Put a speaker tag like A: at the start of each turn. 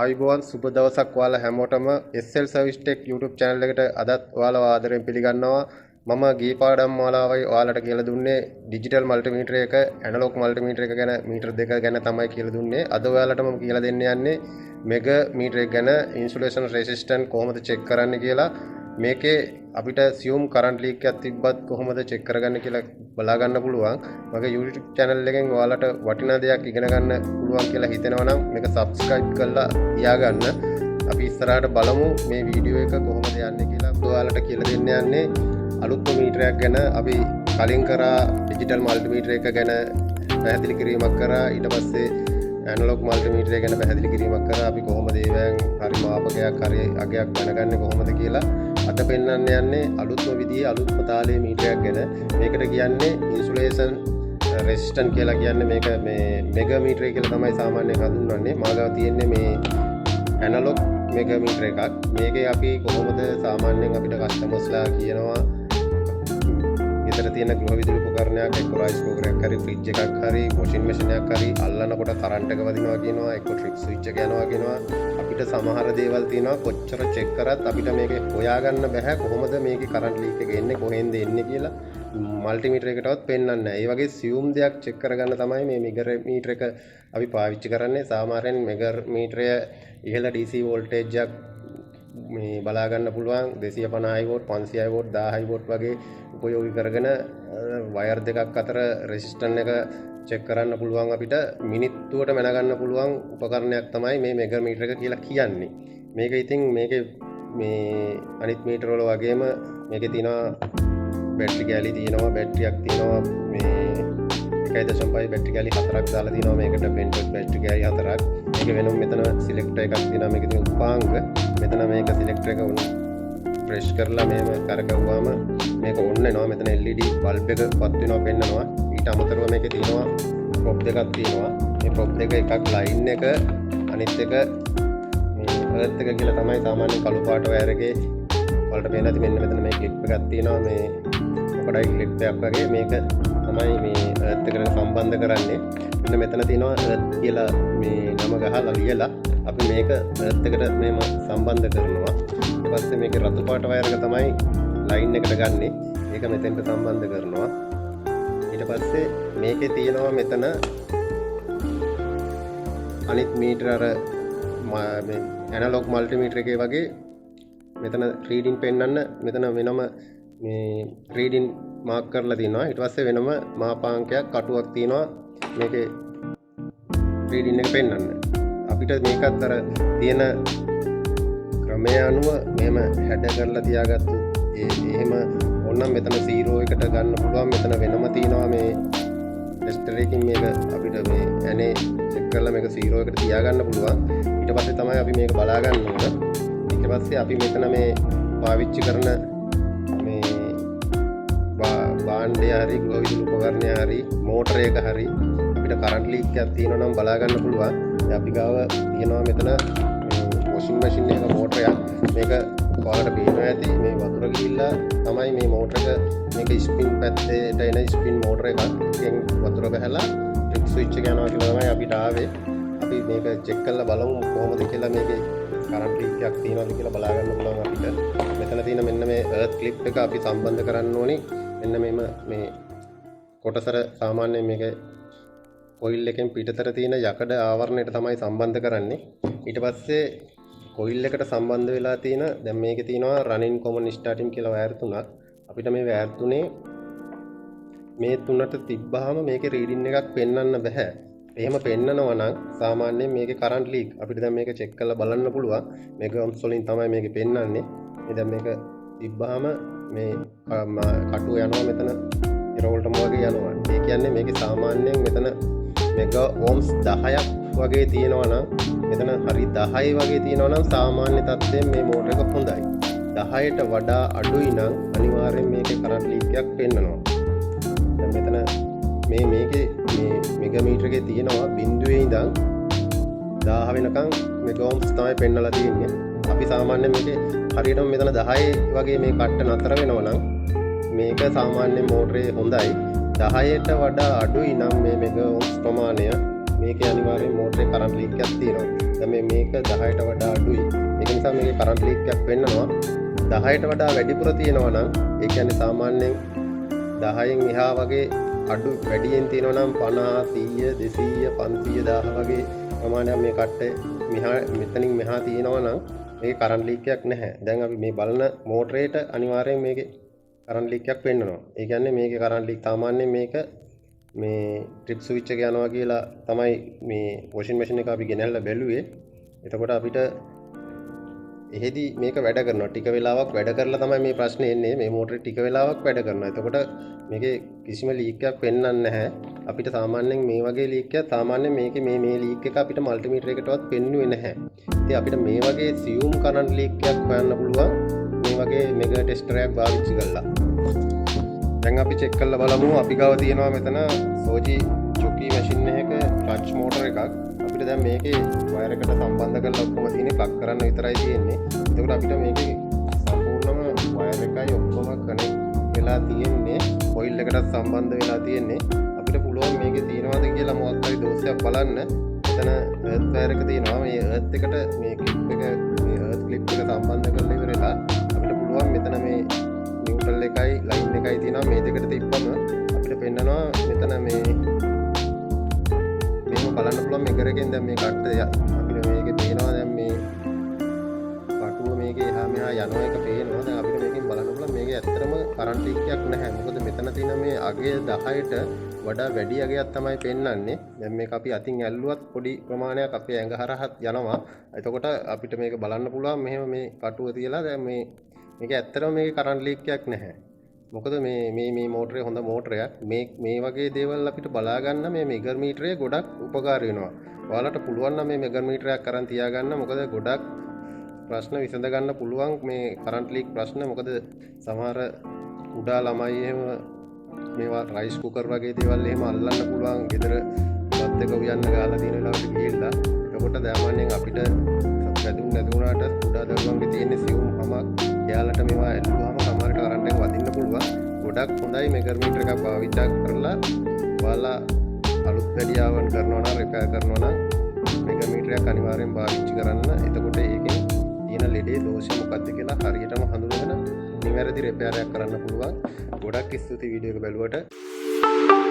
A: ආයුබෝවන් සුබ දවසක් ඔයාලා හැමෝටම SL Service Tech YouTube channel එකට අදත් ඔයාලව ආදරෙන් පිළිගන්නවා. මම ගී පාඩම් මාලාවයි ඔයාලට කියලා දුන්නේ digital multimeter එක analog multimeter එක ගැන මීටර දෙක ගැන තමයි කියලා දුන්නේ. අද ඔයාලට මම කියලා දෙන්න යන්නේ mega meter එක ගැන insulation resistant කොහොමද check කරන්න කියලා. මේකේ අපිට assume current leak එකක් තිබ්බත් කොහොමද check කරගන්න කියලා බලා ගන්න පුළුවන්. මගේ YouTube channel එකෙන් ඔයාලට වටිනා දෙයක් ඉගෙන ගන්න පුළුවන් කියලා හිතෙනවා නම් මේක subscribe කරලා තියාගන්න. අපි ඉස්සරහට බලමු මේ වීඩියෝ එක කොහොමද යන්නේ කියලා. ඔයාලට කියලා දෙන්න යන්නේ අලුත්ම මීටරයක් ගැන. අපි කලින් කරා digital multimeter එක ගැන පැහැදිලි කිරීමක් කරා. ඊට පස්සේ analog multimeter එක ගැන පැහැදිලි කිරීමක් කරා. අපි කොහොමද ඒවෙන් හරි මාපකයක් හරි අගයක් දැනගන්නේ කොහොමද කියලා. අද පෙන්වන්න යන්නේ අලුත්ම විදිහේ අලුත්ම තාලයේ මීටරයක් ගැන. මේකට කියන්නේ insulation resistant කියලා කියන්නේ. මේක මේ mega meter කියලා තමයි සාමාන්‍යයෙන් හඳුන්වන්නේ. මාගාව තියෙන්නේ මේ analog mega meter එකක්. මේකේ අපි කොහොමද සාමාන්‍යයෙන් අපිට කස්ටමර්ස්ලා කියනවා ගෙදර තියෙන ගෘහ විදුලි උපකරණයක් එක්ක රයිස් කුකර් එකක් හරි ෆ්‍රිජ් එකක් හරි වොෂින් මැෂින් එකක් හරි අල්ලනකොට කරන්ට් එක වදිනවා කියනවා, එක්ක ට්‍රිප් ස්විච් එක යනවා කියනවා. අපිට සමහර දේවල් තියෙනවා කොච්චර චෙක් කරත් අපිට මේක හොයාගන්න බෑ කොහොමද මේකේ කරන්ට් ලීක් එක එන්නේ කොහෙන්ද එන්නේ කියලා මල්ටිමීටර එකටවත් පෙන්වන්නේ නැහැ. ඒ වගේ සියුම් දෙයක් චෙක් කරගන්න තමයි මේ මෙගර් මීටර එක අපි පාවිච්චි කරන්නේ. සාමාන්‍යයෙන් මෙගර් මීටරය ඉහළ DC වෝල්ටේජ් එකක් මේ බලා ගන්න පුළුවන්. 250 වෝල්ට් 500 වෝල්ට් 1000 වෝල්ට් වගේ උපයෝගී කරගෙන වයර් දෙකක් අතර රෙසිස්ටන්ස් එක චෙක් කරන්න පුළුවන්. අපිට මිනිත්තුවට මැන ගන්න පුළුවන් උපකරණයක් තමයි මේ මෙගර් මීටර එක කියලා කියන්නේ. මේක ඉතින් මේකේ මේ අනිත් මීටර වල වගේම මේකේ තියෙනවා බැටරි කැලි තියෙනවා, බැටරියක් තියෙනවා, මේ 1.5 බැටරි කැලි 4ක් දාලා තියෙනවා. මේකට පෙන්ටොස් බැටරි කැලි 4ක්. මේක වෙනම මෙතන සිලෙක්ටර් එකක් තියෙනවා. මේකේ තියෙන උපාංග මෙතන මේක සිලෙක්ටර් එක උණු ප්‍රෙස් කරලා මේව කරකවුවාම මේක ඔන් වෙනවා. මෙතන LED බල්බ් එක පත් වෙනවා පෙන්නනවා. ඊට අමතරව මේකේ තියෙනවා ප්‍රොප් දෙකක් තියෙනවා. මේ ප්‍රොප් දෙක එකක් ලයින් එක අනිත් එක මේ අර්ත් එක කියලා තමයි සාමාන්‍ය කළු පාට වයර් එකේ වලට පේන ඇති. මෙන්න මෙතන මේ ක්ලිප් එකක් තියෙනවා. මේ මොකටයි ක්ලිප් එකක් වගේ මේක තමයි මේ අර්ත් එකට සම්බන්ධ කරන්නේ. මෙන්න මෙතන තියෙනවා අර්ත් කියලා මේ නම ගහලා ලියලා අපි මේක අර්ත් එකට මේම සම්බන්ධ කරනවා. ඊට පස්සේ මේකේ රතු පාට වයර් එක තමයි ලයින් එකට ගන්නෙ. ඒක මෙතෙන්ට සම්බන්ධ කරනවා. ඊට පස්සේ මේකේ තියෙනවා මෙතන අනිත් මීටර අර මේ ඇනලොග් මල්ටිමීටර එකේ වගේ මෙතන රීඩින් පෙන්වන්න මෙතන වෙනම මේ රීඩින් මාක් කරලා තියෙනවා. ඊට පස්සේ වෙනම මාපාංකයක් කටුවක් තියෙනවා මේකේ රීඩින් එක පෙන්වන්න. අපිට මේකත් අර තියෙන ක්‍රමය අනුව මෙහෙම හැඩ කරලා තියාගත්තු එහෙම ඕනනම් මෙතන 0 එකට ගන්න පුළුවන්. මෙතන වෙනම තියෙනවා මේ ටෙස්ටර් එකකින් මේක අපිට මේ ඇනේ චෙක් කරලා මේක 0 එකට තියාගන්න පුළුවන්. ඊට පස්සේ තමයි අපි මේක බලා ගන්න ඕන. ඊට පස්සේ අපි මෙතන මේ පාවිච්චි කරන මේ භාණ්ඩය හරි ගෘහ විදුලි උපකරණය හරි මෝටර එක හරි අපිට කරන්ට් ලීක් එකක් තියෙනවා නම් බලා ගන්න පුළුවන්. අපි ගාව තියෙනවා මෙතන වොෂින් මැෂින් එක මෝටරයක්. මේක ඔයාලට පේනවා ඇති මේ වතුර ගිහිල්ලා තමයි මේ මෝටර එක මේක ස්පින් පැත්තේට එන ස්පින් මෝටර එකක්. එකෙන් වතුර බහැලා ට්‍රිප් ස්විච් එක යනවා කියලා තමයි අපිට ආවේ. අපි මේක චෙක් කරලා බලමු කොහොමද කියලා මේකේ කරන්ට් ලීක් එකක් තියෙනවද කියලා බලා ගන්න පුළුවන් අපිට. මෙතන තියෙන මෙන්න මේ අර්ත් ක්ලිප් එක අපි සම්බන්ධ කරන්න ඕනේ. මෙන්න මේ කොටසට සාමාන්‍යයෙන් මේකේ කොයිල් එකෙන් පිටතට තියෙන යකඩ ආවරණයට තමයි සම්බන්ධ කරන්නේ. ඊට පස්සේ කොයිල් එකට සම්බන්ධ වෙලා තියෙන දැන් මේකේ තියෙනවා running common starting කියලා වයර් තුනක්. අපිට මේ වයර් තුනේ මේ තුනට තිබ්බහම මේකේ රීඩින් එකක් පෙන්වන්න බෑ. එහෙම පෙන්නනවා නම් සාමාන්‍යයෙන් මේකේ කරන්ට් ලීක් අපිට දැන් මේක චෙක් කරලා බලන්න පුළුවන්. මේක ඔම්ස් වලින් තමයි මේක පෙන්වන්නේ. මේ දැන් මේක තිබ්බහම මේ කටුව යනවා මෙතන ඉරවලටම වගේ යනවා. ඒ කියන්නේ මේකේ සාමාන්‍යයෙන් මෙතන මෙගා ඕම්ස් 10ක් වගේ තියෙනවා නම් මෙතන හරි 10 වගේ තියෙනවා නම් සාමාන්‍ය තත්ත්වයෙන් මේ මෝටර එක හොඳයි. 10ට වඩා අඩුයි නම් අනිවාර්යෙන් මේකේ කරන්ට් ලීක් එකක් පෙන්නනවා. දැන් මෙතන මේකේ මේ මෙගා මීටර එකේ තියෙනවා බිඳුවේ ඉඳන් 1000 වෙනකන් මෙගා ඕම්ස් තමයි පෙන්නලා තියෙන්නේ. අපි සාමාන්‍යයෙන් මේකේ හරියටම මෙතන 10 වගේ මේ කට්ට නතර වෙනවා නම් මේක සාමාන්‍ය මෝටරේ හොඳයි. 10ට වඩා අඩුයි නම් මේ මෙගා ඕම්ස් ප්‍රමාණය මේකේ අනිවාර්යෙන් මෝටරේ කරන්ට් ලීක් එකක් තියෙනවා. දැන් මේක 10ට වඩා අඩුයි. ඒක නිසා මේකේ කරන්ට් ලීක් එකක් වෙන්නනවා. 10ට වඩා වැඩිපුර තියෙනවා නම් ඒ කියන්නේ සාමාන්‍යයෙන් 10න් එහා වගේ අඩු වැඩියෙන් තියෙනවා නම් 50 100 200 500 1000 වගේ ප්‍රමාණයක් මේ කට්ටේ මෙතනින් මෙහා තියෙනවා නම් මේකේ කරන්ට් ලීක් එකක් නැහැ. දැන් අපි මේ බලන මෝටරේට අනිවාර්යෙන් මේකේ කරන්ට් ලීක් එකක් වෙන්නනවා. ඒ කියන්නේ මේකේ කරන්ට් ලීක් සාමාන්‍යයෙන් මේක මේ ට්‍රිප් ස්විච් එක යනවා කියලා තමයි මේ වොෂින් මැෂින් එක අපි ගෙනල්ලා බැලුවේ. එතකොට අපිට එහෙදි මේක වැඩ කරනවා. ටික වෙලාවක් වැඩ කරලා තමයි මේ ප්‍රශ්නේ එන්නේ. මේ මෝටරේ ටික වෙලාවක් වැඩ කරනවා. එතකොට මේකේ කිසිම ලීක් එකක් වෙන්නන්නේ නැහැ. අපිට සාමාන්‍යයෙන් මේ වගේ ලීක් එකක් සාමාන්‍යයෙන් මේකේ මේ ලීක් එක අපිට මල්ටිමීටර් එකකටවත් පෙන්වුවේ නැහැ. ඉතින් අපිට මේ වගේ සියුම් කරන්ට් ලීක් එකක් හොයන්න පුළුවන් මේ වගේ මෙගා ටෙස්ටර් එකක් පාවිච්චි කරලා. දැන් අපි චෙක් කරලා බලමු. අපි ගාව තියෙනවා මෙතන සෝජි චොකි මැෂින් එකක ටච් මෝටර් එකක්. අපිට දැන් මේකේ වයර් එකට සම්බන්ධ කරලා ඔක්කොම තියෙන්නේ ප්ලග් කරන්න විතරයි තියෙන්නේ. එතකොට අපිට මේකේ සම්පූර්ණම වයර් එකයි ඔක්කොම කනෙක්ට් වෙලා තියෙන්නේ. කොයිල් එකටත් සම්බන්ධ වෙලා තියෙන්නේ. අපිට පුළුවන් මේකේ තියෙනවද කියලා මොකක් හරි දෝෂයක් බලන්න. එතන එර්ත් වයර් එක තියෙනවා. මේ එර්ත් එකට මේ ක්ලිප් එක මේ එර්ත් ක්ලිප් එක සම්බන්ධ කරලා ඉවරලා අපිට පුළුවන් මෙතන මේ නියුට්‍රල් එකයි ලයින් එකයි තියෙනවා. මේ දෙකට තිබ්බම අපිට පෙන්නනවා මෙතන මේ බලන්න පුළුවන් මේක එකෙන් දැන් මේ කට්ට අපිට මේකේ තියෙනවා දැන් මේ කටුව මේකේ එහා මෙහා යනවා එක පේනවා. දැන් අපිට මේකෙන් බලන්න පුළුවන් මේකේ ඇත්තටම කරන්ට් ලීක් එකක් නැහැ. මොකද මෙතන තියෙන මේ අගය 10ට වඩා වැඩි අගයක් තමයි පෙන්වන්නේ. දැන් මේක අපි අතින් ඇල්ලුවත් පොඩි ප්‍රමාණයක් අපේ ඇඟ හරහා යනවා. එතකොට අපිට මේක බලන්න පුළුවන් මෙහෙම මේ කටුව තියලා දැන් මේක ඇත්තටම මේකේ කරන්ට් ලීක් එකක් නැහැ. මොකද මේ මෝටරේ හොඳ මෝටරයක්. මේ වගේ දේවල් අපිට බලා ගන්න මේ මෙගර් මීටරේ ගොඩක් උපකාර වෙනවා. ඔයාලට පුළුවන් නම් මේ මෙගර් මීටරයක් අරන් තියාගන්න. මොකද ගොඩක් ප්‍රශ්න විසඳ ගන්න පුළුවන් මේ කරන්ට් ලීක් ප්‍රශ්න. මොකද සමහර කුඩා ළමයි එහෙම මේවා රයිස් කුකර් වගේ දේවල් එහෙම අල්ලන්න පුළුවන්. ගෙදර වත් එක උයන්න ගාලා තියෙන වෙලාවට ගිහිල්ලා. එතකොට සාමාන්‍යයෙන් අපිට වැදුම් නැතුණාට කුඩා දරුවන්ගේ තියෙන සියුම් කමක් එයාලට මේවා ඇල්ලුවාම සමහරට කරන්ට් එක වදින්න පුළුවන්. ගොඩක් හොඳයි මෙගර් මීටර් එකක් භාවිතා කරලා ඔයාලා අලුත් වැඩියාවන් කරනවා නම් රිපෙයාර් කරනවා නම් මෙගර් මීටරයක් අනිවාර්යෙන් පාවිච්චි කරන්න. එතකොට ඒකෙන් තියෙන ලෙඩේ දෝෂය මොකක්ද කියලා හරියටම හඳුනගෙන නිවැරදි රිපෙයාරයක් කරන්න පුළුවන්. ගොඩක් ස්තුතියි වීඩියෝ එක බැලුවට.